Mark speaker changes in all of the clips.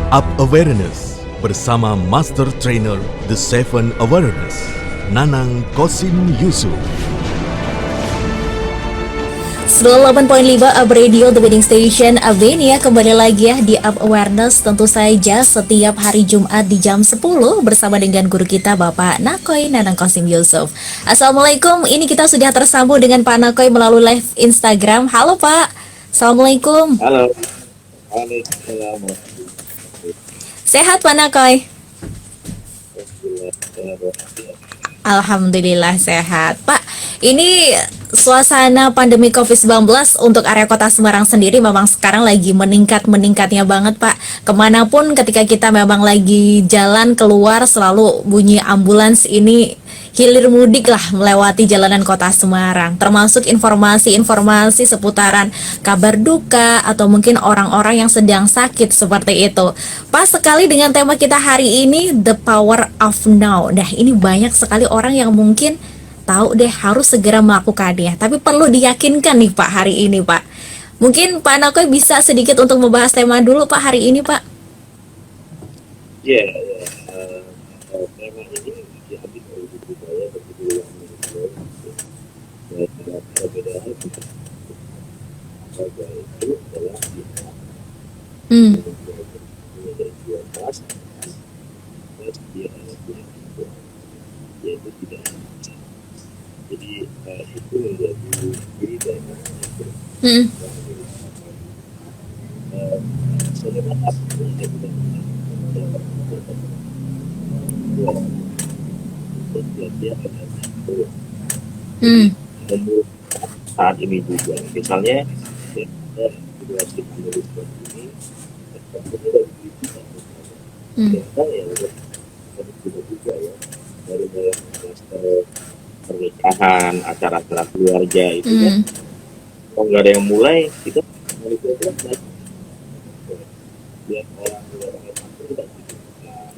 Speaker 1: Up Awareness bersama Master Trainer The Seven Awareness, Nanang Kosim Yusuf.
Speaker 2: 98.5 Up Radio, The Wedding Station Avenia. Kembali lagi ya di Up Awareness, tentu saja setiap hari Jumat di jam 10 bersama dengan guru kita Bapak Nakoy Nanang Kosim Yusuf. Assalamualaikum, ini kita sudah tersambung dengan Pak Nakoy melalui live Instagram. Halo Pak, Assalamualaikum.
Speaker 3: Halo. Waalaikumsalam.
Speaker 2: Sehat Pak Nakoy? Alhamdulillah sehat Pak. Ini suasana pandemi COVID-19 untuk area kota Semarang sendiri memang sekarang lagi meningkatnya banget Pak. Kemanapun ketika kita memang lagi jalan keluar selalu bunyi ambulans, ini hilir mudik lah melewati jalanan kota Semarang. Termasuk informasi-informasi seputaran kabar duka atau mungkin orang-orang yang sedang sakit seperti itu. Pas sekali dengan tema kita hari ini, The Power of Now. Nah, ini banyak sekali orang yang mungkin tahu deh harus segera melakukannya, tapi perlu diyakinkan nih Pak hari ini Pak. Mungkin Pak Nakoy bisa sedikit untuk membahas tema dulu Pak hari ini Pak.
Speaker 3: Ya, tema ini diambil dari buku saya berjudul perbedaan saja itu adalah dari dua kelas dia yaitu tidak. Jadi itu menjadi diri dari saya maaf saya tidak dia saat ini juga misalnya situasi pandemi seperti ini ternyata ya juga ya dari pernikahan, acara-acara keluarga itu kan kalau nggak ada yang mulai kita lihat orang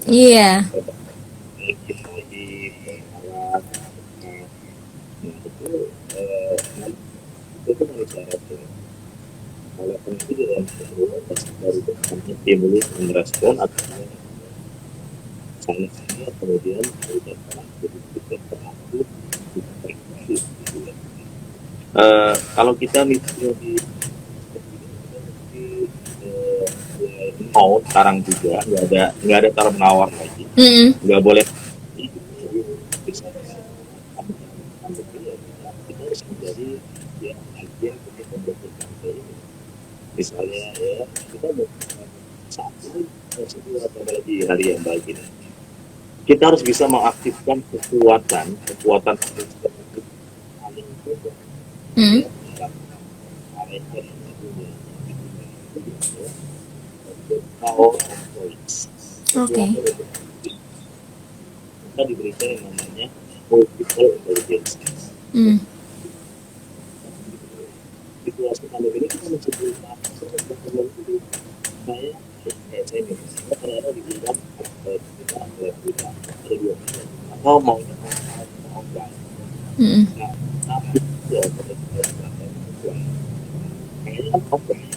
Speaker 2: Iya.
Speaker 3: itu kan syaratnya. Walaupun itu dalam dari stimulus merespon atau sana kemudian kalau kita misalnya di mau sekarang juga nggak ada tawar menawar lagi, nggak boleh kita harus menjadi ya agen untuk membentukkan ini. Misalnya ya kita satu atau lagi hari yang baik ini kita harus bisa mengaktifkan kekuatan
Speaker 2: Oke.
Speaker 3: Kita diberikan yang namanya multiple intelligence. Situasi pandemi ini kita mencoba saya ini ternyata dibilang kita ada dua atau mau offline. Nah, tapi ya kayaknya kan offline.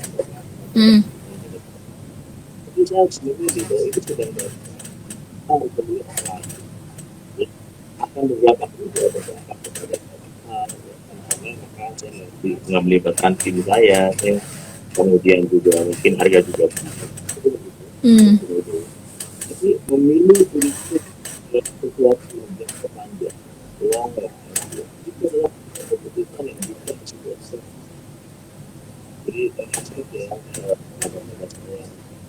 Speaker 3: Tapi saya sendiri itu sudah ada kedua online akan beberapa kepada maka saya nggak melibatkan tim saya kemudian juga mungkin harga juga tapi memilih untuk sesuatu yang jangka panjang long itu adalah keputusan yang bisa disebut. Jadi termasuk ya saya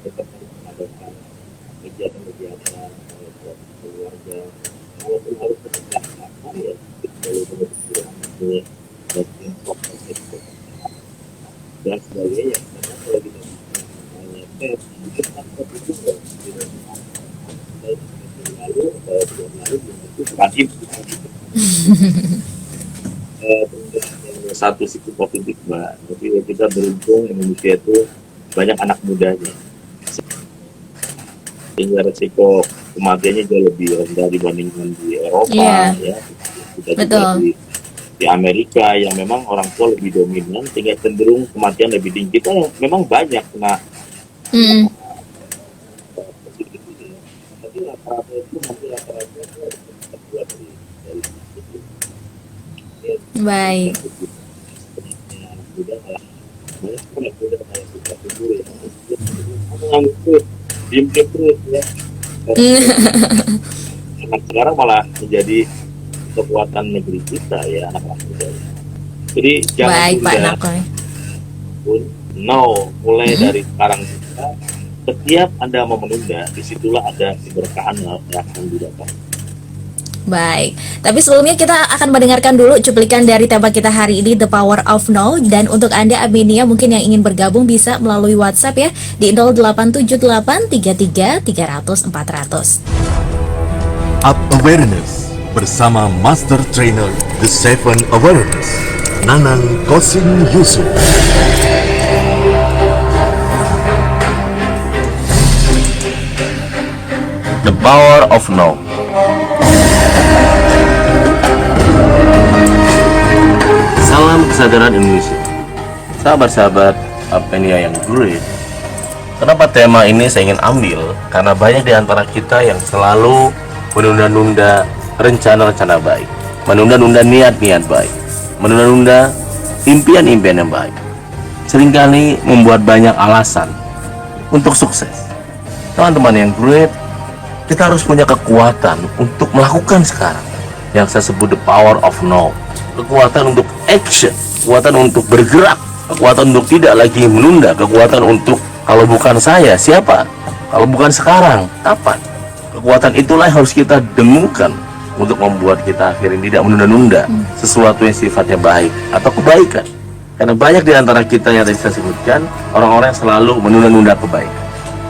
Speaker 3: tetap mengadakan kegiatan-kegiatan keluarga walaupun harus berjalan ya kalau benar-benar dan sebagainya karena kalau kita hanya tes mungkin faktor itu lalu itu wajib satu sisi positif Mbak, tapi kita beruntung Indonesia itu banyak anak mudanya sehingga resiko kematiannya jauh lebih rendah dibandingkan di Eropa ya kita juga di Amerika yang memang orang tua lebih dominan sehingga cenderung kematian lebih tinggi. Kita yang memang banyak kena
Speaker 2: Baik.
Speaker 3: Sebenarnya anak muda malah banyak anak muda malah suka tidur ya. Ngomong terus, diem terus ya. Anak sekarang malah menjadi kekuatan negeri kita ya, anak-anak muda. Jadi jangan
Speaker 2: Baik Pak
Speaker 3: tunda
Speaker 2: Nakoy.
Speaker 3: pun, no, mulai dari sekarang juga. Setiap Anda mau menunda, disitulah ada keberkahan yang akan didapat.
Speaker 2: Baik, tapi sebelumnya kita akan mendengarkan dulu cuplikan dari tema kita hari ini, The Power of Now. Dan untuk Anda Aminia mungkin yang ingin bergabung bisa melalui WhatsApp ya di 0878 33 300 400.
Speaker 1: Up Awareness bersama Master Trainer The Seven Awareness, Nanang Kosim Yusuf.
Speaker 4: The Power of Now. Salam kesadaran Indonesia. Sahabat-sahabat Apenia yang great. Kenapa tema ini saya ingin ambil? Karena banyak di antara kita yang selalu menunda-nunda rencana-rencana baik, menunda-nunda niat-niat baik, menunda-nunda impian-impian yang baik. Seringkali membuat banyak alasan untuk sukses. Teman-teman yang great, kita harus punya kekuatan untuk melakukan sekarang, yang saya sebut the power of now. Kekuatan untuk action, kekuatan untuk bergerak, kekuatan untuk tidak lagi menunda, kekuatan untuk kalau bukan saya, siapa? Kalau bukan sekarang, kapan? Kekuatan itulah yang harus kita dengungkan untuk membuat kita akhirnya tidak menunda-nunda sesuatu yang sifatnya baik atau kebaikan. Karena banyak di antara kita yang tadi saya sebutkan, orang-orang yang selalu menunda-nunda kebaikan.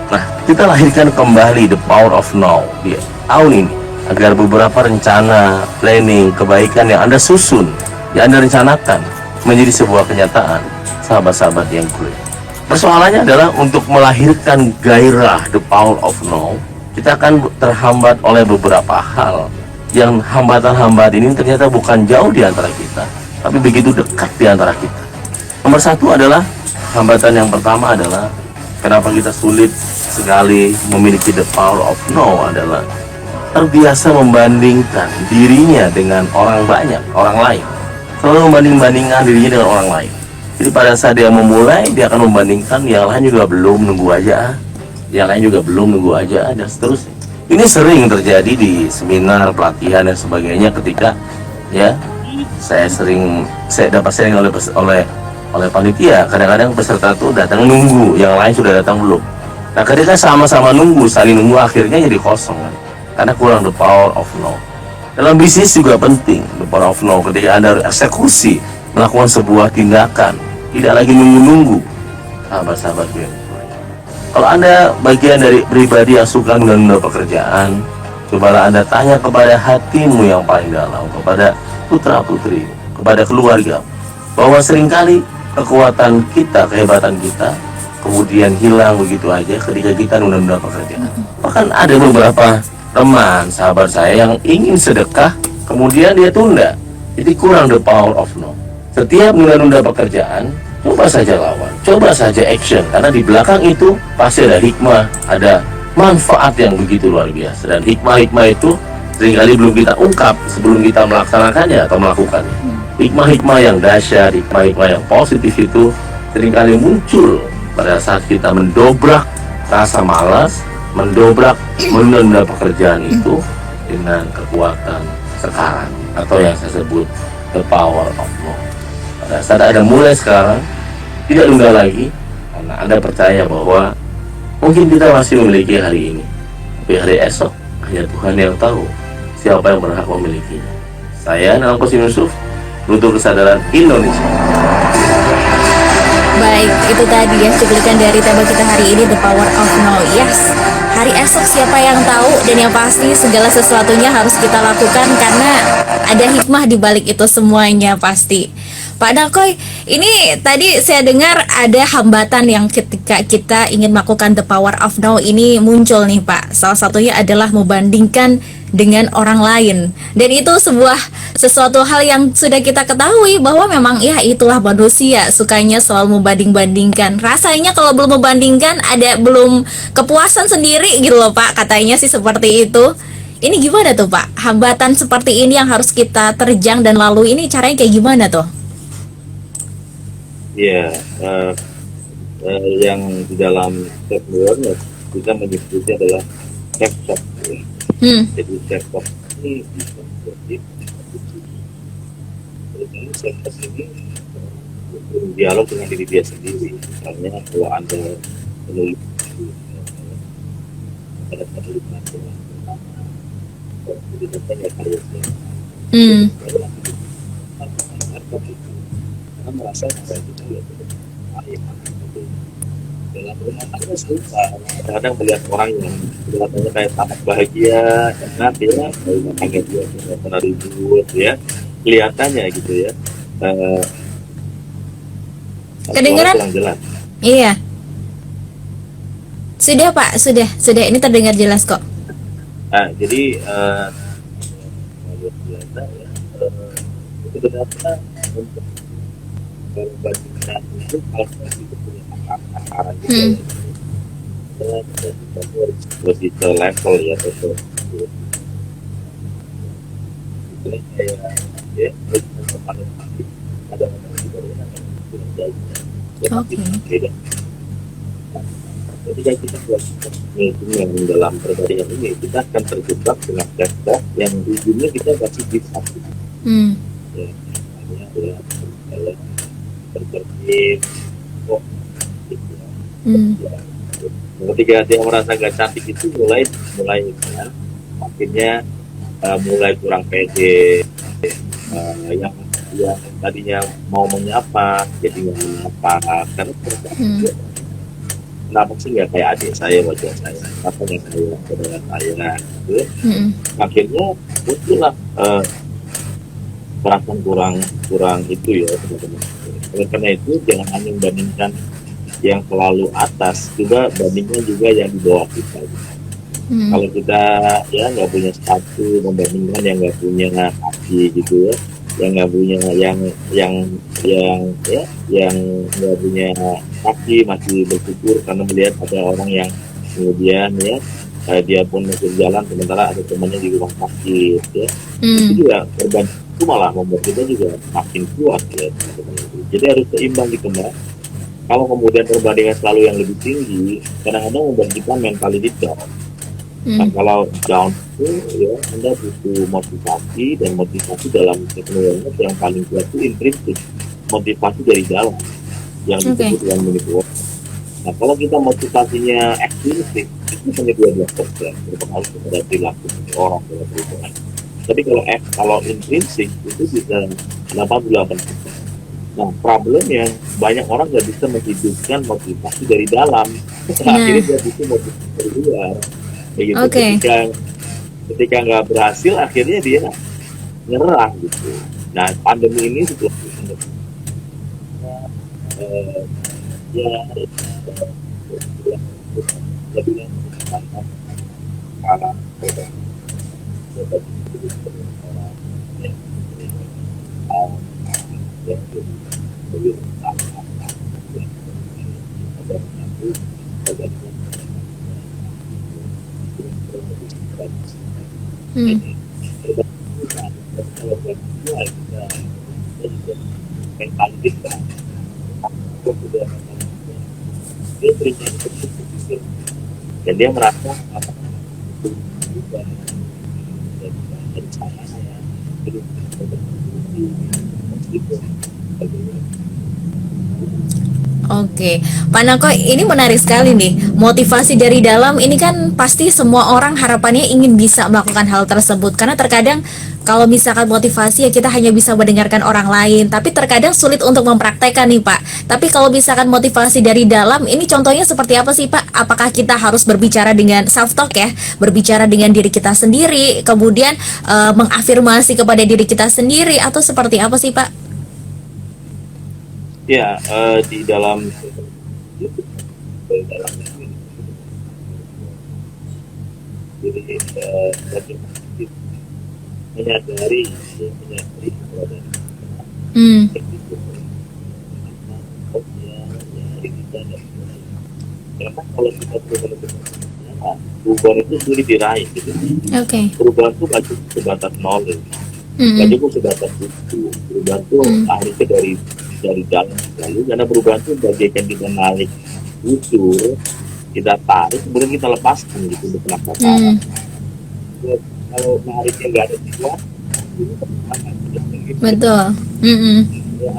Speaker 4: Nah, kita lahirkan kembali the power of now di tahun ini, agar beberapa rencana, planning, kebaikan yang Anda susun, yang Anda rencanakan, menjadi sebuah kenyataan, sahabat-sahabat yang great. Persoalannya adalah untuk melahirkan gairah the power of now, kita akan terhambat oleh beberapa hal, yang hambatan-hambatan ini ternyata bukan jauh di antara kita, tapi begitu dekat di antara kita. Nomor satu adalah, hambatan yang pertama adalah, kenapa kita sulit sekali memiliki the power of now adalah terbiasa membandingkan dirinya dengan orang banyak, orang lain. Selalu membanding-bandingkan dirinya dengan orang lain. Jadi pada saat dia memulai, dia akan membandingkan yang lain juga belum, nunggu aja, yang lain juga belum, nunggu aja, dan seterusnya. Ini sering terjadi di seminar, pelatihan dan sebagainya ketika ya saya dapat sharing oleh panitia. Kadang-kadang peserta tuh datang nunggu, yang lain sudah datang belum. Nah, ketika sama-sama nunggu, saling nunggu, akhirnya jadi kosong kan? Karena kurang the power of now. Dalam bisnis juga penting the power of now. Ketika Anda eksekusi, melakukan sebuah tindakan, tidak lagi nunggu-nunggu. Sahabat-sahabat gue, kalau Anda bagian dari pribadi yang suka menunda pekerjaan, cobalah Anda tanya kepada hatimu yang paling dalam, kepada putra-putri, kepada keluarga, bahwa seringkali kekuatan kita, kehebatan kita kemudian hilang begitu aja ketika kita menunda pekerjaan. Bahkan ada beberapa teman, sahabat saya yang ingin sedekah, kemudian dia tunda. Jadi kurang the power of now. Setiap menunda pekerjaan, coba saja lawan, coba saja action. Karena di belakang itu pasti ada hikmah, ada manfaat yang begitu luar biasa. Dan hikmah-hikmah itu seringkali belum kita ungkap sebelum kita melaksanakannya atau melakukannya. Hikmah-hikmah yang dahsyat, hikmah-hikmah yang positif itu seringkali muncul pada saat kita mendobrak rasa malas, mendobrak menunda pekerjaan itu dengan kekuatan sekarang, atau yang saya sebut the power of now. Pada saat Anda mulai sekarang, tidak tunda lagi, karena Anda percaya bahwa mungkin kita masih memiliki hari ini, tapi hari esok hanya Tuhan yang tahu siapa yang berhak memilikinya. Saya Nanang Kosim Yusuf untuk Kesadaran Indonesia.
Speaker 2: Baik, itu tadi ya cuplikan dari tema kita hari ini, The Power of Now. Yes, hari esok siapa yang tahu, dan yang pasti segala sesuatunya harus kita lakukan karena ada hikmah di balik itu semuanya pasti. Pak Nakoy, ini tadi saya dengar ada hambatan yang ketika kita ingin melakukan the power of now ini muncul nih Pak. Salah satunya adalah membandingkan dengan orang lain. Dan itu sesuatu hal yang sudah kita ketahui bahwa memang ya itulah manusia, sukanya selalu membanding-bandingkan. Rasanya kalau belum membandingkan ada belum kepuasan sendiri gitu loh Pak, katanya sih seperti itu. Ini gimana tuh Pak? Hambatan seperti ini yang harus kita terjang dan lalui ini caranya kayak gimana tuh?
Speaker 3: Ya, yang di dalam self awareness kita menyebutnya adalah self talk. Ya.
Speaker 2: Hmm.
Speaker 3: Jadi self talk ini bisa menjadi self talk ini dialog dengan diri dia sendiri. Misalnya kalau Anda menulis pada penulisan dengan ya karya saya,
Speaker 2: Hmm.
Speaker 3: karena merasa bahwa kita lihat dalam rumah tangga susah. Kadang-kadang melihat orang yang kelihatannya kayak tampak bahagia, enak ya, rumah tangga dia tidak pernah ribut ya, kelihatannya gitu ya.
Speaker 2: Kedengeran?
Speaker 3: Kurang jelas.
Speaker 2: Iya. Sudah Pak, sudah. Ini terdengar jelas kok.
Speaker 3: Nah, jadi luar biasa ya. Sebenarnya untuk perbandingan itu kalau itu punya akaran juga
Speaker 2: Hmm.
Speaker 3: ya. Lebih ke level ya, atau kayak ya, kepada ada orang di bawah yang jauh.
Speaker 2: Oke.
Speaker 3: Beda. Ketika kita buat yang dalam perbandingan ini, kita akan terjebak dengan data yang ujungnya kita masih bisa.
Speaker 2: Hmm.
Speaker 3: Ya, misalnya ya, kayak terjebak, oh, gitu ya.
Speaker 2: Hmm.
Speaker 3: Ya, ketika dia merasa nggak cantik itu mulai ya, akhirnya mulai kurang pede, yang tadinya mau menyapa jadi nggak menyapa karena
Speaker 2: Hmm.
Speaker 3: kenapa sih nggak kayak adik saya, wajah saya, kenapa nggak kayak saudara saya gitu.
Speaker 2: Hmm.
Speaker 3: Akhirnya muncullah perasaan kurang itu ya teman-teman. Oleh karena itu jangan hanya membandingkan yang selalu atas, juga bandingkan juga yang di bawah kita.
Speaker 2: Hmm.
Speaker 3: Kalau kita ya nggak punya sepatu, membandingkan yang nggak punya kaki gitu ya, yang nggak punya yang nggak punya kaki masih bersyukur karena melihat ada orang yang kemudian ya dia pun masih jalan sementara ada temannya di rumah sakit ya. Itu
Speaker 2: Hmm.
Speaker 3: juga berbanding itu malah membuat kita juga makin kuat ya teman-teman. Jadi harus seimbang gitu Mbak. Kalau kemudian perbandingan selalu yang lebih tinggi, kadang-kadang membuat kita mentality down. Nah,
Speaker 2: Hmm.
Speaker 3: kalau down itu ya Anda butuh motivasi, dan motivasi dalam teknologi yang paling kuat itu intrinsik, motivasi dari dalam yang
Speaker 2: Oke.
Speaker 3: disebut dengan manipulasi. Nah, kalau kita motivasinya ekstrinsik itu hanya 12% berpengaruh kepada perilaku seseorang dalam perhitungan. Tapi kalau intrinsik itu bisa 88%. Nah, problem yang banyak orang nggak bisa menghidupkan motivasi dari dalam. Akhirnya dia butuh motivasi dari luar. Kayak gitu.
Speaker 2: Oke.
Speaker 3: Ketika nggak berhasil, akhirnya dia nyerah gitu. Nah, pandemi ini sebetulnya ya lebih karena
Speaker 2: Hmm.
Speaker 3: dan dia merasa
Speaker 2: Oke, Pak Nako, ini menarik sekali nih. Motivasi dari dalam ini kan pasti semua orang harapannya ingin bisa melakukan hal tersebut. Karena terkadang kalau misalkan motivasi ya kita hanya bisa mendengarkan orang lain, tapi terkadang sulit untuk mempraktekkan nih Pak. Tapi kalau misalkan motivasi dari dalam, ini contohnya seperti apa sih Pak? Apakah kita harus berbicara dengan self-talk ya? Berbicara dengan diri kita sendiri, kemudian mengafirmasi kepada diri kita sendiri, atau seperti apa sih Pak?
Speaker 3: ya di dalam jadi menyadari bahwa
Speaker 2: Hmm.
Speaker 3: karena kalau kita benar-benar perubahan itu sulit diraih gitu.
Speaker 2: Oke.
Speaker 3: Perubahan itu gak cukup sebatas knowledge, gak
Speaker 2: Mm-mm.
Speaker 3: cukup sebatas buku. Perubahan itu
Speaker 2: Mm.
Speaker 3: harusnya dari dalam sekali, karena perubahan itu bagaikan kita narik busur, kita tarik, kemudian kita lepaskan gitu untuk penasaran.
Speaker 2: Mm.
Speaker 3: Kalau nariknya nggak ada tujuan, itu akan gitu.
Speaker 2: Betul. Mm-mm.
Speaker 3: Ya,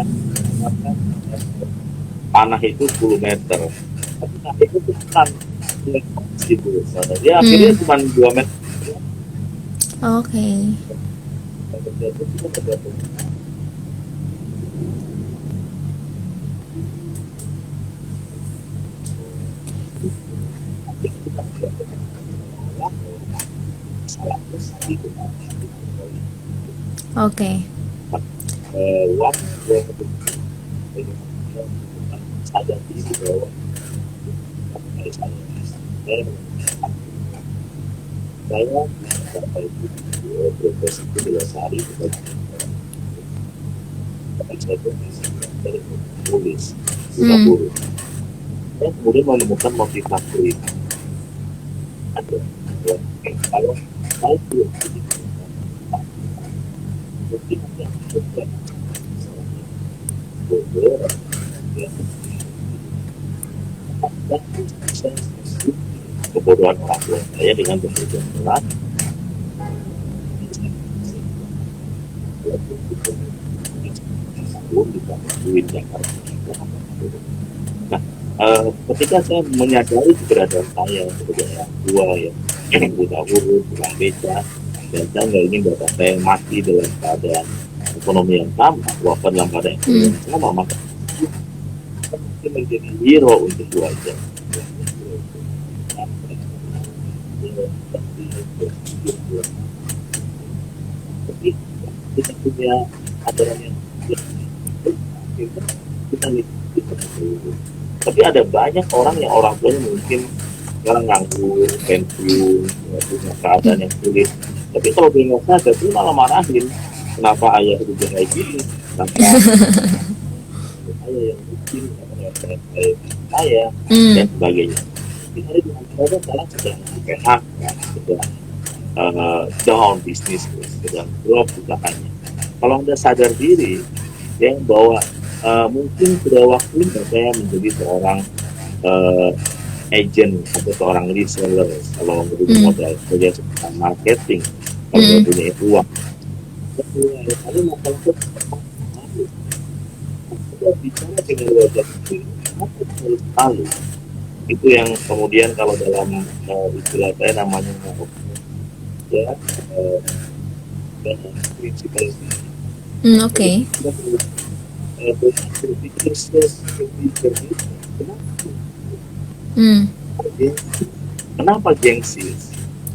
Speaker 3: panah itu 10 meter, tapi narik itu kan gitu. Ya akhirnya
Speaker 2: Mm.
Speaker 3: cuma 2 meter.
Speaker 2: Oke. Oke.
Speaker 3: Waktu sadar diri bahwa saya sampai proses itu sehari saya dari tulis sudah
Speaker 2: Mm.
Speaker 3: buruk, saya kemudian menemukan motivasi ada ya, kalau saya belum mungkin yang juga bodoh ya, dan saya kebodohan orang tua saya dengan kemudian berat di Jakarta. Nah, ketika saya menyadari keberadaan saya sebagai orang tua yang buta huruf, tukang beca, dan saya nggak ingin bapak saya mati dalam keadaan ekonomi yang sama, wafat dalam keadaan ekonomi yang sama, maka itu menjadi hero untuk keluarga. Tapi kita punya aturan yang kita tapi ada banyak orang yang orang tuanya mungkin sekarang nganggur, pensiun, ya, punya keadaan yang sulit. Tapi kalau dia nggak sadar, dia malah marahin. Kenapa ayah hidup kayak gini? Kenapa ayah yang bikin, saya
Speaker 2: Mm.
Speaker 3: dan sebagainya. Kita dengan cara sekarang sedang di PHK, sedang down bisnis, sedang drop usahanya. Kalau Anda sadar diri, ya bahwa mungkin sudah waktunya saya menjadi seorang agent atau seorang reseller kalau menjadi modal sebagai seorang marketing kalau nggak punya uang. Lalu masalah itu kita bicara dengan wajah sendiri, apa harus tahu itu yang kemudian kalau dalam istilah saya namanya ya prinsipal.
Speaker 2: Oke. Mm.
Speaker 3: Kenapa gengsi?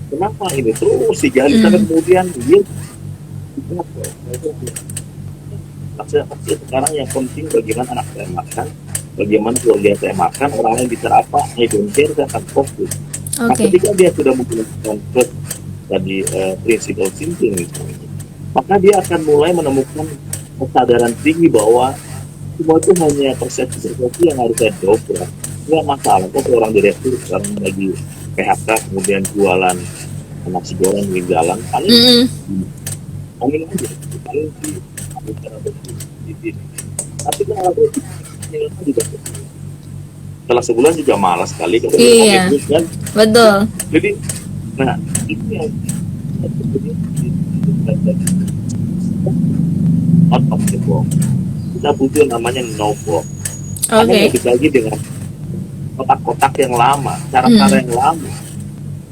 Speaker 3: Kenapa ini terus digali sampai kemudian dia maksudnya sekarang yang penting bagaimana anak saya makan, bagaimana keluarga saya makan, orang lain bicara apa, I don't care, saya akan fokus. Nah,
Speaker 2: Oke.
Speaker 3: ketika dia sudah menggunakan tadi prinsipal thinking misalnya, maka dia akan mulai menemukan kesadaran tinggi bahwa semua itu hanya persepsi yang harus saya dobrak. Nggak masalah kok orang direktur sekarang lagi PHK kemudian jualan nasi goreng di jalan paling
Speaker 2: Mm-mm.
Speaker 3: angin aja paling di cara berbisnis. Tapi kalau berbisnis juga setelah sebulan juga malas sekali
Speaker 2: Iya.
Speaker 3: kan.
Speaker 2: Betul.
Speaker 3: Jadi nah itu yang out of the box. Kita butuh namanya no box. Karena
Speaker 2: Oke.
Speaker 3: balik lagi dengan kotak-kotak yang lama, cara-cara yang lama.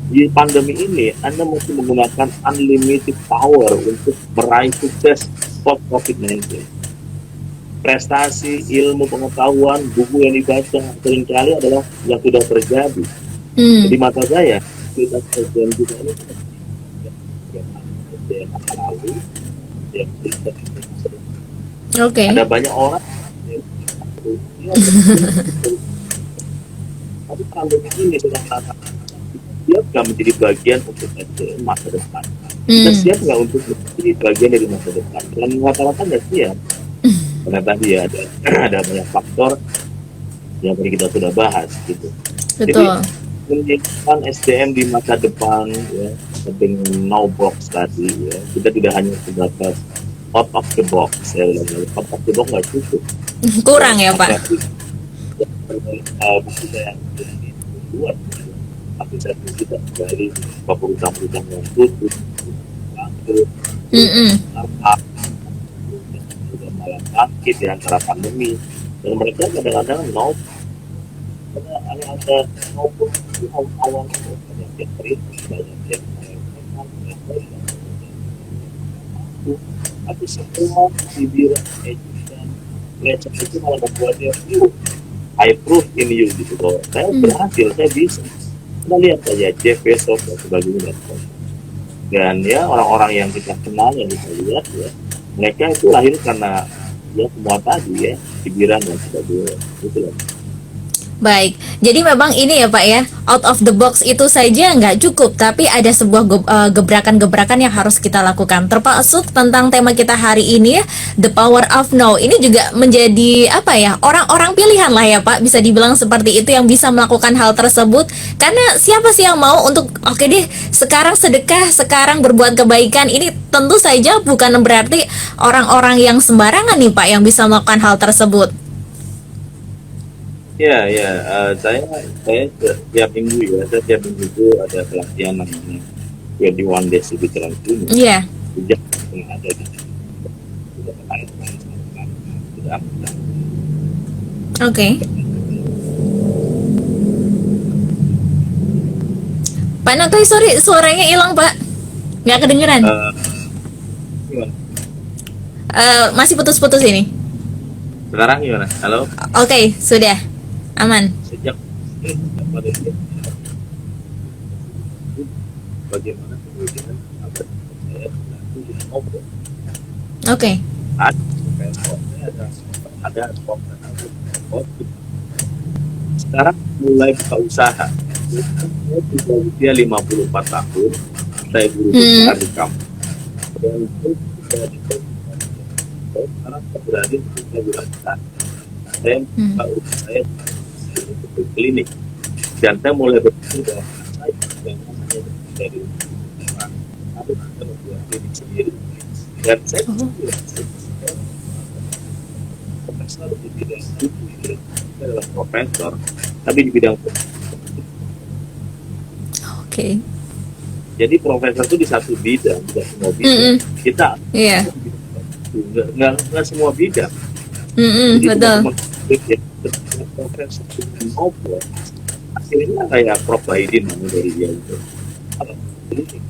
Speaker 3: Di pandemi ini, Anda mesti menggunakan unlimited power untuk meraih sukses post COVID-19. Prestasi, ilmu, pengetahuan, buku yang dibaca seringkali adalah yang sudah terjadi.
Speaker 2: Mm.
Speaker 3: Di mata saya, kita terjadi juga ini yang akan lalu, yang kita
Speaker 2: Oke.
Speaker 3: ada banyak orang tapi pandemi ini sedang mengatakan dia nggak menjadi bagian untuk masa depan. Kita
Speaker 2: Mm.
Speaker 3: siap nggak untuk menjadi bagian dari masa depan? Dan rata-rata nggak siap. Karena tadi ada banyak faktor yang tadi kita sudah bahas gitu. Jadi
Speaker 2: Betul.
Speaker 3: menyiapkan SDM di masa depan ya dengan no box tadi ya, kita tidak hanya sebatas out of the box ya, out of the box nggak cukup ya,
Speaker 2: Kurang ya, Pak.
Speaker 3: kita yang buat aplikasi kita dari perusahaan-perusahaan yang tutup bangkrut
Speaker 2: Mm-mm.
Speaker 3: startup malah bangkit ya antara pandemi, dan mereka kadang-kadang no ada maupun di awal banyak yang kritis, banyak yang tapi semua dibilang dan mereka itu malah membuat dia I prove in you gitu loh, saya berhasil, saya bisa. Kita lihat saja Jeff Bezos dan sebagainya, dan ya orang-orang yang kita kenal yang kita lihat ya, mereka itu lahir karena ya semua tadi ya hiburan dan sebagainya gitu loh.
Speaker 2: Baik, jadi memang ini ya Pak ya, out of the box itu saja nggak cukup, tapi ada sebuah gebrakan-gebrakan yang harus kita lakukan. Termasuk tentang tema kita hari ini ya, the power of now. Ini juga menjadi apa ya, orang-orang pilihan lah ya Pak, bisa dibilang seperti itu yang bisa melakukan hal tersebut. Karena siapa sih yang mau untuk oke deh, sekarang sedekah, sekarang berbuat kebaikan. Ini tentu saja bukan berarti orang-orang yang sembarangan nih Pak yang bisa melakukan hal tersebut.
Speaker 3: Ya, saya tiap minggu ya, saya tiap minggu itu ada pelatihan namanya 21 Days Digital Training.
Speaker 2: Iya.
Speaker 3: Sejak yang ada di sudah terkait sudah
Speaker 2: Oke. Pak Natoy, sorry, suaranya hilang Pak. Nggak kedengeran.
Speaker 3: gimana?
Speaker 2: Masih putus-putus ini.
Speaker 3: Sekarang gimana? Halo?
Speaker 2: Oke, sudah. Aman.
Speaker 3: Sejak pada dia bagaimana kemudian apa saya nanti ngobrol
Speaker 2: Oke.
Speaker 3: ada sekarang mulai buka usaha. Saya sudah usia 54 tahun, saya guru besar di kampus dan itu sudah sekarang saya berada di usia saya buka usaha saya untuk klinik, dan saya mulai berpikir bahwa saya jangan hanya dari orang, tapi kita membuat klinik sendiri, dan saya profesor di bidang itu, saya adalah profesor tapi di bidang
Speaker 2: Oke.
Speaker 3: jadi profesor itu di satu bidang, tidak semua bidang. Kita
Speaker 2: Iya.
Speaker 3: nggak semua bidang. Jadi
Speaker 2: Betul.
Speaker 3: teman-teman profesor ngobrol akhirnya kayak Prof Baidin dari dia itu kalau klinik,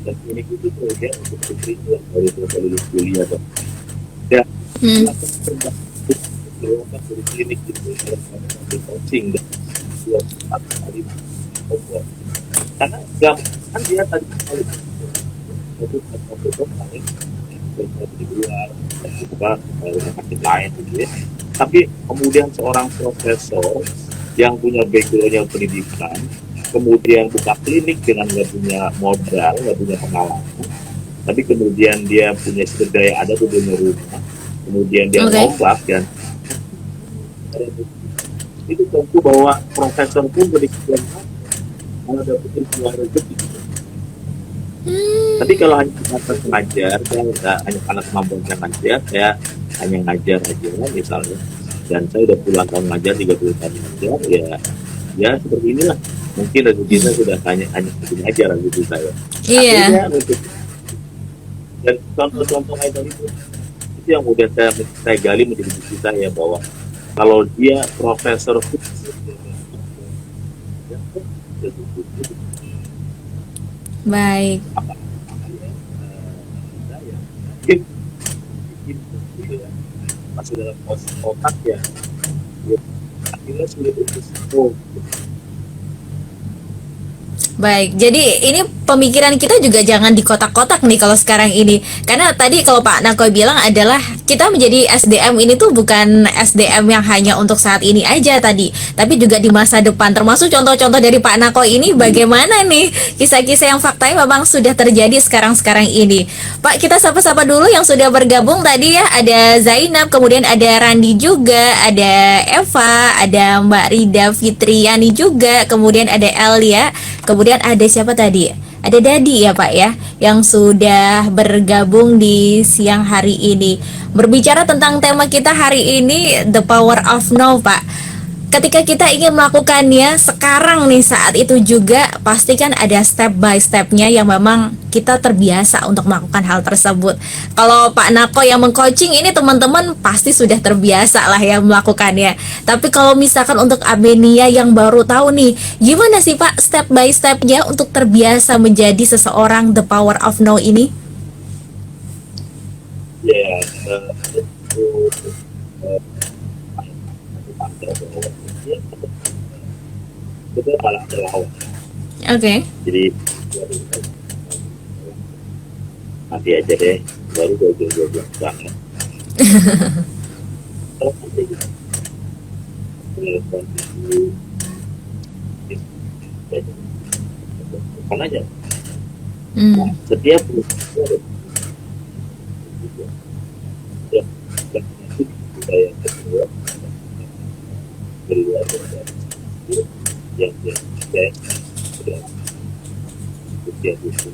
Speaker 3: dan klinik itu dia untuk putri dari lulus kuliah dan ya melakukan dari klinik itu dari coaching dan 2-4 kali ngobrol karena kan dia tadi kali itu paling di luar dan juga rumah sakit lain gitu ya. Tapi kemudian seorang profesor yang punya background pendidikan, kemudian buka klinik dengan nggak punya modal, nggak punya pengalaman, tapi kemudian dia punya sumber daya ada di dunia rumah, kemudian dia ngombak dan itu tentu bahwa profesor pun berikutnya mau dapetin keluar rezeki. Tapi kalau hanya sebatas mengajar, saya nggak hanya karena kemampuan saya ngajar, saya hanya ngajar aja misalnya, dan saya udah puluhan tahun ngajar, 30 tahun ngajar, ya seperti inilah. Mungkin rezeki saya sudah hanya ngajar rezeki saya.
Speaker 2: Iya.
Speaker 3: Akhirnya untuk dan contoh-contoh kayak tadi itu yang kemudian saya gali menjadi bukti saya bahwa kalau dia profesor
Speaker 2: Baik.
Speaker 3: masih dalam otak ya akhirnya sudah itu
Speaker 2: Baik, jadi ini pemikiran kita juga jangan di kotak-kotak nih kalau sekarang ini. Karena tadi kalau Pak Nako bilang adalah kita menjadi SDM ini tuh bukan SDM yang hanya untuk saat ini aja tadi, tapi juga di masa depan. Termasuk contoh-contoh dari Pak Nako ini bagaimana nih kisah-kisah yang faktanya memang sudah terjadi sekarang-sekarang ini. Pak, kita sapa-sapa dulu yang sudah bergabung tadi ya. Ada Zainab, kemudian ada Randi juga, ada Eva, ada Mbak Rida Fitriani juga, kemudian ada Elia. Kemudian ada siapa tadi? Ada Dadi ya Pak ya, yang sudah bergabung di siang hari ini. Berbicara tentang tema kita hari ini, The Power of Now Pak. Ketika kita ingin melakukannya sekarang nih saat itu juga pastikan ada step by stepnya yang memang kita terbiasa untuk melakukan hal tersebut. Kalau Pak Nako yang mengcoaching ini teman-teman pasti sudah terbiasa lah ya melakukannya. Tapi kalau misalkan untuk Abenia yang baru tahu nih, gimana sih Pak step by stepnya untuk terbiasa menjadi seseorang the power of now ini?
Speaker 3: Ya, itu itu malah terlawan.
Speaker 2: Oke.
Speaker 3: Jadi nanti aja deh, baru gue banget. Terus nanti gitu. Telepon aja. Setiap budaya kedua beliau yang saya sudah usia itu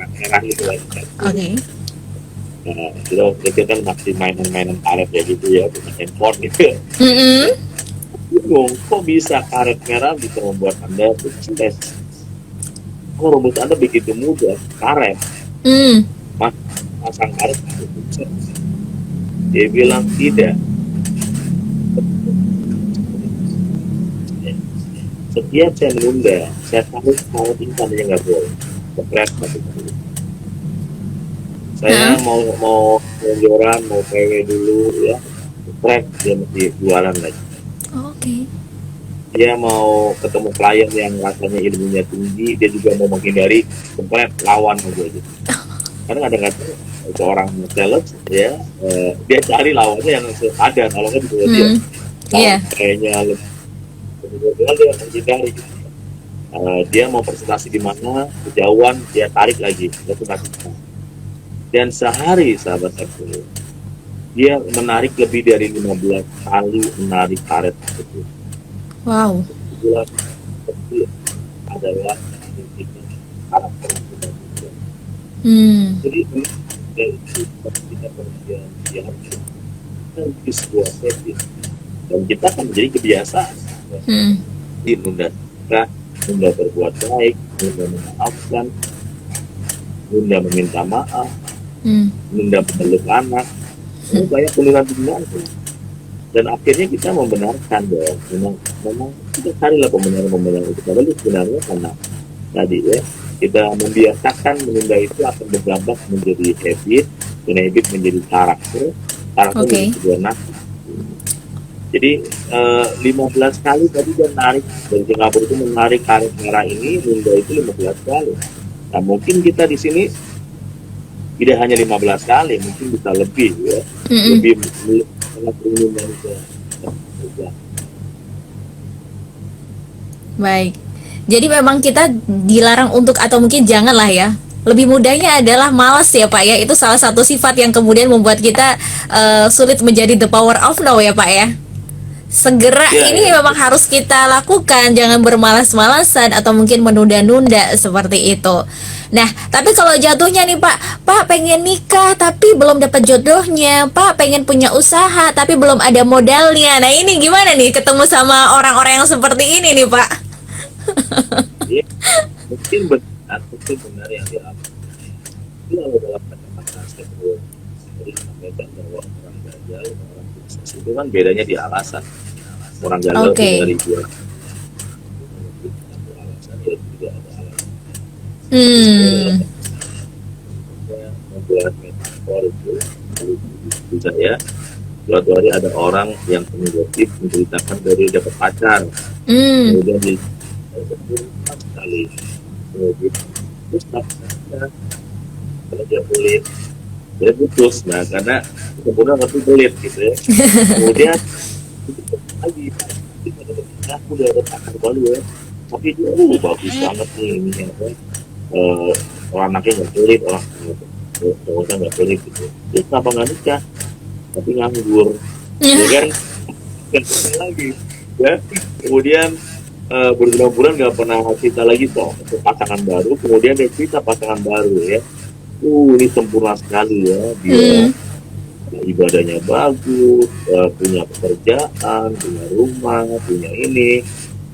Speaker 3: merah itu kan.
Speaker 2: Oke.
Speaker 3: Kita kan masih mainan karet ya gitu ya, bukan handphone gitu. Bingung, kok bisa karet merah bisa membuat Anda sukses? Kok rumus Anda begitu mudah, karet? Pasang karet sukses. Dia bilang tidak. Setiap saya menunda, saya tahu karet ini tandanya nggak boleh. Kepres satu kali. Saya mau joran, mau PW dulu ya, kepres dia mesti jualan lagi.
Speaker 2: Oke.
Speaker 3: Dia mau ketemu klien yang rasanya ilmunya tinggi, dia juga mau menghindari kepret lawan aja gitu. Karena kadang-kadang seorang sales ya dia cari lawannya yang ada, kalau kan gitu dia kayaknya lebih dia menghindari gitu. Dia mau presentasi di mana kejauhan dia tarik lagi presentasi. Dan sehari sahabat aku dia menarik lebih dari 15 kali menarik karet tersebut.
Speaker 2: Wow.
Speaker 3: Itulah adalah karakter yang sudah muncul. Jadi dari kita berjalan dia harus sebuah setting dan kita akan menjadi kebiasaan. Di nunda berbuat baik, nunda memaafkan, nunda meminta maaf, nunda memeluk anak, banyak penurunan dan akhirnya kita membenarkan bahwa memang kita carilah pembenaran itu padahal sebenarnya karena tadi ya kita membiasakan menunda itu akan berdampak menjadi habit dan habit menjadi karakter menjadi sebuah nafsu. Jadi 15 kali tadi dia menarik dari Singapura itu menarik karet merah ini, nunda itu 15 kali. Nah mungkin kita di sini tidak hanya 15 kali, mungkin bisa lebih ya, lebih sangat ingin
Speaker 2: Baik. Jadi memang kita dilarang untuk atau mungkin janganlah ya. Lebih mudahnya adalah malas ya Pak ya. Itu salah satu sifat yang kemudian membuat kita sulit menjadi the power of now ya Pak ya. Segera ini memang harus kita lakukan, jangan bermalas-malasan atau mungkin menunda-nunda seperti itu. Nah, tapi kalau jatuhnya nih Pak pengen nikah tapi belum dapat jodohnya, Pak pengen punya usaha tapi belum ada modalnya. Nah ini gimana nih ketemu sama orang-orang yang seperti ini nih Pak?
Speaker 3: Ya, mungkin benar yang dialami. Kalau dalam kata-kata saya tadi sampaikan bahwa orang gagal, orang sukses itu kan bedanya di alasan. Orang gagal itu dari dua. Alasan ya tidak ada alasan. membuat metafor itu lucu saya. Suatu hari ada orang yang penggosip menceritakan dari dapat pacar,
Speaker 2: Hmm.
Speaker 3: kemudian di sekali, kemudian terus pacarnya karena dia pelit, dia putus. Nah karena sempurna tapi pelit gitu ya. Kemudian lagi aku udah ada pacar baru ya, tapi dia bagus banget nih ini apa, orang anaknya nggak pelit, orang cowoknya nggak pelit gitu. Terus kenapa nggak nikah? Tapi nganggur, ya kan? Kan lagi, ya. Kemudian berbulan-bulan nggak pernah cerita lagi toh ke pasangan baru. Kemudian dia cerita pasangan baru ya. Ini sempurna sekali ya dia. Ibadahnya bagus, punya pekerjaan, punya rumah, punya ini.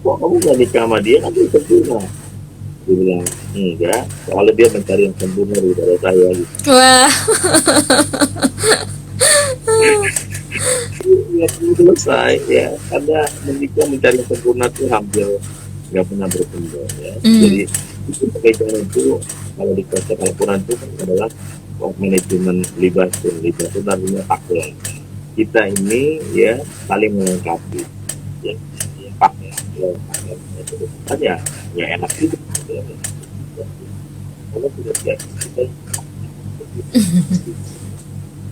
Speaker 3: Kok kamu gak nikah sama dia? Kan dia sempurna. Dia bilang enggak, soalnya dia mencari yang sempurna daripada saya gitu.
Speaker 2: Wah.
Speaker 3: Ya belum selesai ya, karena menikah mencari yang sempurna itu hampir nggak pernah berkembang ya. Jadi itu pekerjaan itu kalau di konsep Al-Quran itu kan adalah manajemen libatun artinya pakai kita ini ya saling melengkapi ya, pakai ya, ya enak gitu ya. Kalau sudah siap kita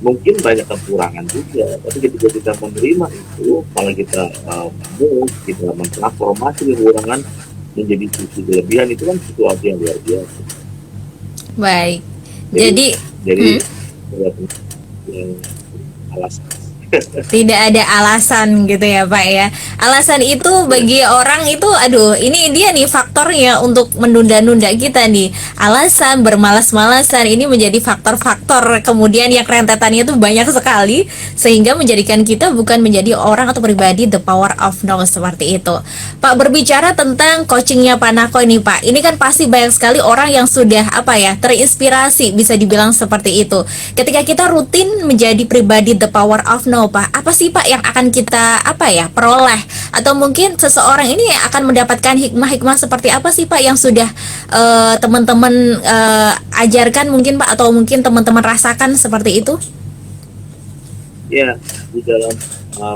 Speaker 3: mungkin banyak kekurangan juga, tapi ketika kita menerima itu, kalau kita kita mentransformasi kekurangan menjadi sisi kelebihan, itu kan sesuatu yang luar biasa.
Speaker 2: Baik. Jadi
Speaker 3: yang alasan
Speaker 2: tidak ada alasan gitu ya Pak ya. Alasan itu bagi orang itu, aduh, ini dia nih faktornya untuk menunda-nunda kita nih. Alasan bermalas-malasan ini menjadi faktor-faktor kemudian yang rentetannya itu banyak sekali, sehingga menjadikan kita bukan menjadi orang atau pribadi the power of no seperti itu. Pak, berbicara tentang coachingnya Pak Nako ini Pak, ini kan pasti banyak sekali orang yang sudah terinspirasi, bisa dibilang seperti itu. Ketika kita rutin menjadi pribadi the power of no Pak, apa sih Pak yang akan kita peroleh, atau mungkin seseorang ini akan mendapatkan hikmah-hikmah seperti apa sih Pak yang sudah teman-teman ajarkan mungkin Pak, atau mungkin teman-teman rasakan seperti itu?
Speaker 3: Ya, di dalam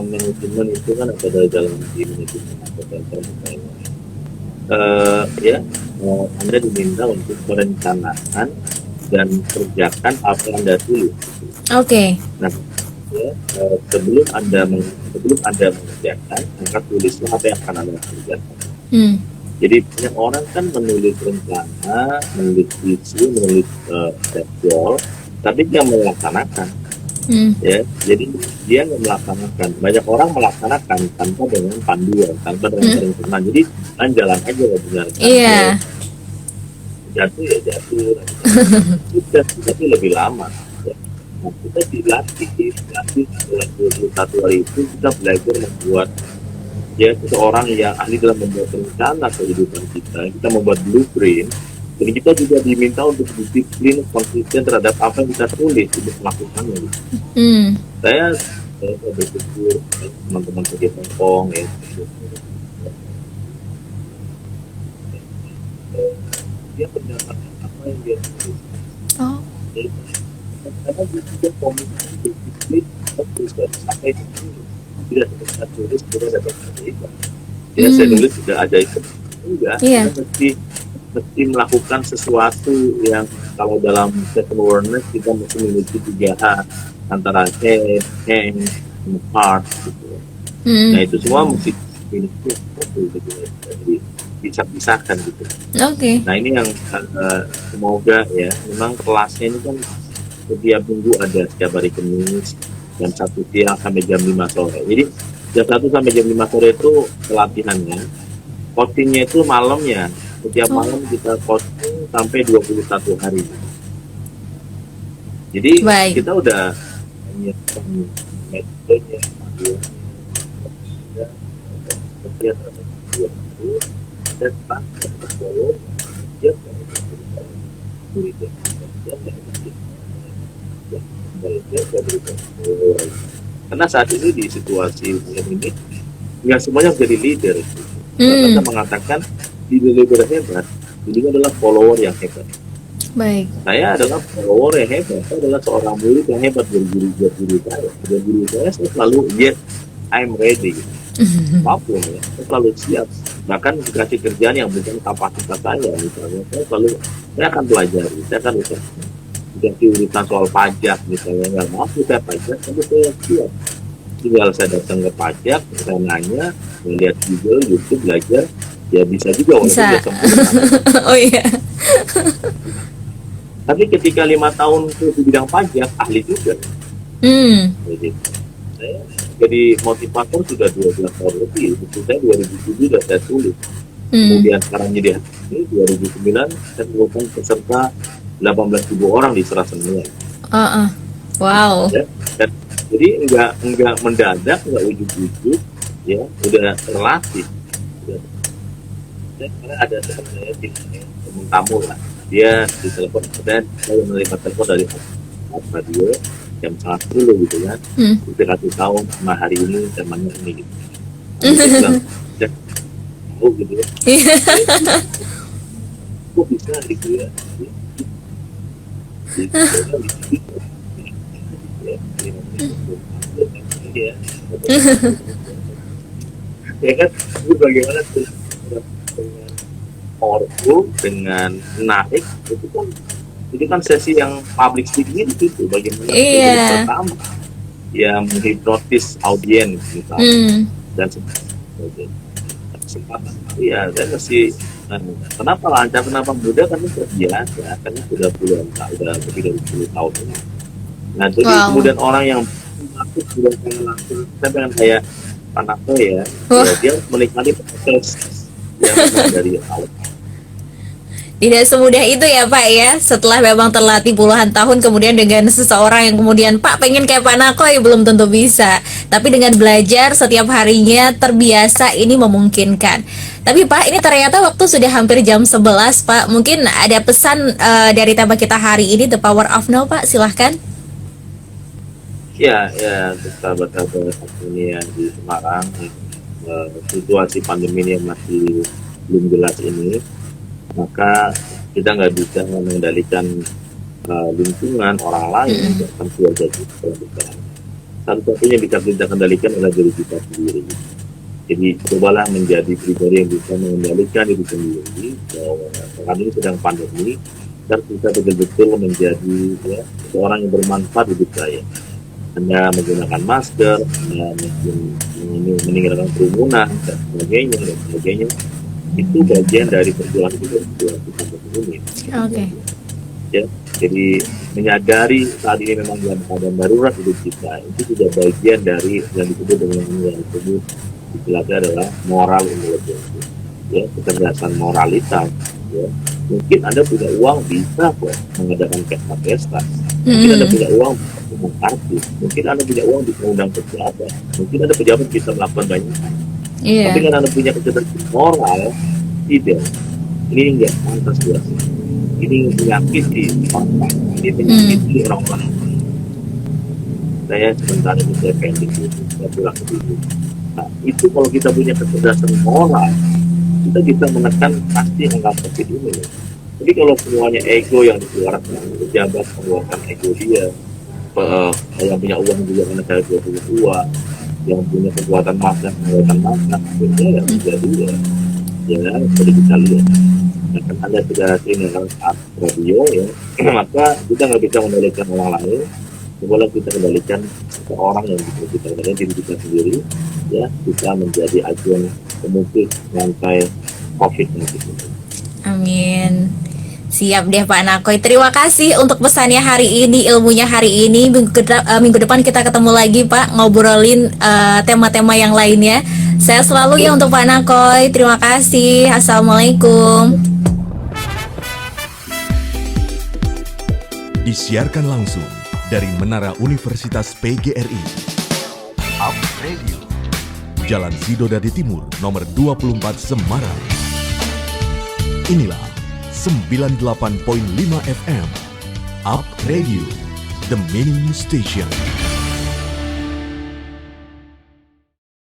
Speaker 3: manajemen itu kan ada dalam manajemen Anda diminta untuk merencanakan dan kerjakan apa yang Anda tulis.
Speaker 2: Oke.
Speaker 3: Nah, ya, sebelum Anda mengerjakan, maka tulislah apa yang akan Anda kerjakan. Jadi banyak orang kan menulis rencana, menulis visi, menulis schedule, tapi dia melaksanakan. Ya, jadi dia nggak melaksanakan. Banyak orang melaksanakan tanpa dengan panduan, tanpa dengan perencanaan. Jadi kan jalan aja lah benar.
Speaker 2: Iya.
Speaker 3: Jatuh ya jatuh. Tapi lebih lama. Nah, kita dilatih dalam 21 hari itu kita belajar membuat seseorang yang ahli dalam membuat rencana kehidupan kita. Kita membuat blueprint. Jadi kita juga diminta untuk disiplin, konsisten terhadap apa yang kita tulis untuk melakukannya. Saya bersyukur teman-teman kerja Hongkong ya. Dia pendapat apa yang dia tulis. Karena dia juga komunikasi disiplin, terus sampai tidak bisa tulis tidak dapat itu. Ya saya nulis tidak ada itu enggak. Kita mesti melakukan sesuatu yang kalau dalam self awareness kita mesti memiliki 3H antara head, hand, and heart gitu. Nah itu semua mesti dimiliki jadi bisa-bisakan gitu. Nah ini yang semoga ya, memang kelasnya ini kan setiap minggu ada, setiap hari Kamis jam 1 siang sampai jam 5 sore. Jadi jam 1 sampai jam 5 sore itu pelatihannya. Coachingnya itu malamnya. Setiap malam kita coaching sampai 21 hari. Jadi kita udah menyiapkan metodenya, karena saat ini di situasi ini nggak semuanya menjadi leader. Kita mengatakan leader hebat, ini adalah follower yang hebat.
Speaker 2: Baik.
Speaker 3: Saya adalah follower yang hebat, saya adalah seorang murid yang hebat berguru saya. Dan guru saya selalu yes, I'm ready. Apapun ya, saya selalu siap. Bahkan dikasih kerjaan yang bukan kapasitas saya, misalnya saya akan pelajari, saya akan usaha. Dikasih urusan soal pajak misalnya, nggak mampu saya pajak, tapi saya siap. Tinggal saya datang ke pajak, saya nanya, melihat Google, YouTube, belajar, ya bisa juga walaupun
Speaker 2: Bisa.
Speaker 3: dia sempurna.
Speaker 2: Oh iya.
Speaker 3: Tapi ketika 5 tahun di bidang pajak, ahli juga. Jadi, saya jadi motivator sudah 12 tahun lebih. Itu saya 2007 sudah saya tulis. Kemudian sekarang jadi ini 2009 saya merupakan peserta 18.000 orang di Serasania.
Speaker 2: Wow.
Speaker 3: Ya, dan jadi enggak mendadak, enggak ujuk-ujuk, ya udah terlatih. Karena ada teman saya di teman tamu lah, dia di telepon dan saya menerima telepon dari radio jam 10 gitu kan, kita kasih tahu sama hari ini temannya ini gitu. Dia bilang, "Jack, tahu gitu ya, kok bisa gitu ya?" Ya kan, itu bagaimana dengan powerful, dengan menarik, itu kan sesi yang public speaking itu bagaimana pertama ya menghipnotis audiens misalnya dan kesempatan ya saya masih kenapa lancar, kenapa mudah, karena terbiasa, karena sudah puluhan tahun, sudah lebih dari 10 tahun ini. Nah jadi kemudian orang yang masuk sudah langsung, saya pengen kayak Panako ya, dia menikmati proses yang dari awal.
Speaker 2: Tidak semudah itu ya Pak ya. Setelah memang terlatih puluhan tahun, kemudian dengan seseorang yang kemudian Pak pengen kayak Pak Nakoy, belum tentu bisa. Tapi dengan belajar setiap harinya terbiasa, ini memungkinkan. Tapi Pak, ini ternyata waktu sudah hampir jam 11 Pak. Mungkin ada pesan dari tema kita hari ini, The Power of Now Pak, silahkan.
Speaker 3: Ya, sahabat-sahabat ini yang di Semarang, situasi pandemi ini yang masih belum jelas ini, maka kita nggak bisa mengendalikan lingkungan orang lain, bahkan keluarga kita. Satu-satunya bisa kita kendalikan adalah diri kita sendiri. Jadi cobalah menjadi pribadi yang bisa mengendalikan diri sendiri. Sekarang ini sedang pandemi, dan kita betul-betul menjadi seorang yang bermanfaat hidup saya. Hanya menggunakan masker, hanya meninggalkan kerumunan dan sebagainya, itu bagian dari perjuangan kita ini.
Speaker 2: Oke.
Speaker 3: Ya, jadi menyadari saat ini memang dalam keadaan darurat hidup kita, itu sudah bagian dari yang disebut dengan yang disebut istilahnya adalah moral intelligence, ya, kecerdasan moralitas. Ya. Mungkin Anda punya uang bisa kok mengadakan pesta-pesta. Mungkin Anda punya uang untuk artis, mungkin Anda punya uang bisa mengundang pejabat, mungkin Anda pejabat bisa melakukan banyak hal. Tapi kan Anda punya kecerdasan moral, tidak. Ini enggak pantas buat ini menyakiti orang, ini menyakiti orang-orang. Saya sementara ini saya pending dulu, saya pulang ke dulu. Nah, itu kalau kita punya kecerdasan moral, kita bisa menekan pasti angka COVID ini. Jadi kalau semuanya ego yang dikeluarkan, pejabat mengeluarkan ego dia, yang punya uang juga karena saya punya uang, yang punya kekuatan massa mengeluarkan massa, akhirnya yang menjadi ya seperti kita lihat. Nah, kan Anda sudah dengar radio ya, maka kita nggak bisa mengendalikan orang lain, boleh kita kendalikan seorang yang bisa kita kendalikan diri kita sendiri, ya bisa menjadi agen pemutus rantai COVID-19.
Speaker 2: Amin. Siap deh Pak Nakoy. Terima kasih untuk pesannya hari ini, ilmunya hari ini. Minggu depan kita ketemu lagi Pak, ngobrolin tema-tema yang lainnya. Saya selalu ya untuk Pak Nakoy. Terima kasih. Assalamualaikum.
Speaker 1: Disiarkan langsung dari Menara Universitas PGRI. Up Radio. Jalan Sidodadi Timur, nomor 24 Semarang. Inilah 98.5 FM. Up Radio, the mini station.